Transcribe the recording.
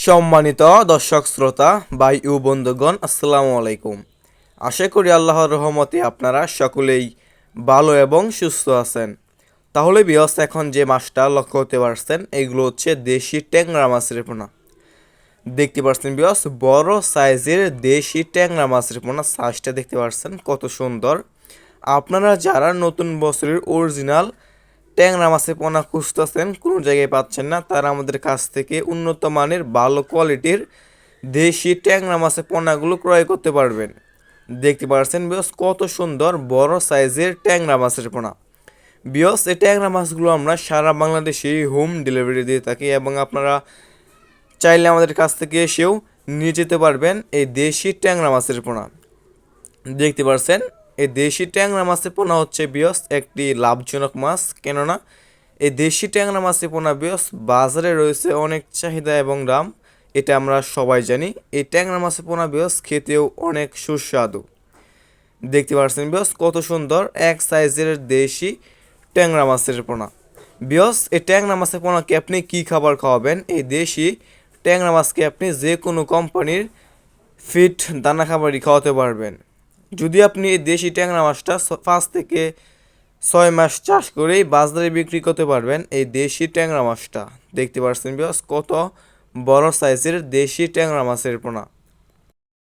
সম্মানিত দর্শক শ্রোতা ভাই ও বন্ধুগণ, আসসালামু আলাইকুম। আশা করি আল্লাহর রহমতে আপনারা সকলেই ভালো এবং সুস্থ আছেন। তাহলে বিয়স এখন যে মাছটা লক্ষ্য করতে পারছেন, এগুলো হচ্ছে দেশি ট্যাংরা মাছের পোনা। দেখতে পাচ্ছেন বিয়স, বড় সাইজের দেশি ট্যাংরা মাছের পোনা। সাইজটা দেখতে পাচ্ছেন কত সুন্দর। আপনারা যারা নতুন বছরের অরিজিনাল ট্যাংরা মাছের পোনা খুঁজতেছেন, কোনো জায়গায় পাচ্ছেন না, তারা আমাদের কাছ থেকে উন্নত মানের ভালো কোয়ালিটির দেশি ট্যাংরা মাছের পোনাগুলো ক্রয় করতে পারবেন। দেখতে পাচ্ছেন বিয়স কত সুন্দর বড় সাইজের ট্যাংরা মাছের পোনা। বিয়স এই ট্যাংরা মাছগুলো আমরা সারা বাংলাদেশে হোম ডেলিভারি দিয়ে থাকি এবং আপনারা চাইলে আমাদের কাছ থেকে এসেও নিয়ে যেতে পারবেন এই দেশি ট্যাংরা মাছের পোনা। দেখতে পাচ্ছেন এই দেশি ট্যাংরা মাছের পোনা হচ্ছে বিয়স একটি লাভজনক মাছ, কেননা এই দেশি ট্যাংরা মাছের পোনা বিয়স বাজারে রয়েছে অনেক চাহিদা এবং দাম, এটা আমরা সবাই জানি। এই ট্যাংরা মাছের পোনা বিয়স খেতেও অনেক সুস্বাদু। দেখতে পাচ্ছেন বিয়স কত সুন্দর এক সাইজের দেশি ট্যাংরা মাছের পোনা। বিয়স এই ট্যাংরা মাছের পোনাকে আপনি কী খাবার খাওয়াবেন? এই দেশি ট্যাংরা মাছকে আপনি যে কোনো কোম্পানির ফিট দানা খাবারই খাওয়াতে পারবেন। যদি আপনি এই দেশি ট্যাংরা মাছটা 5 থেকে 6 মাস চাষ করেই বাজারে বিক্রি করতে পারবেন এই দেশি ট্যাংরা মাছটা। দেখতে পাচ্ছেন বিয়স কত বড় সাইজের দেশি ট্যাংরা মাছের পোনা।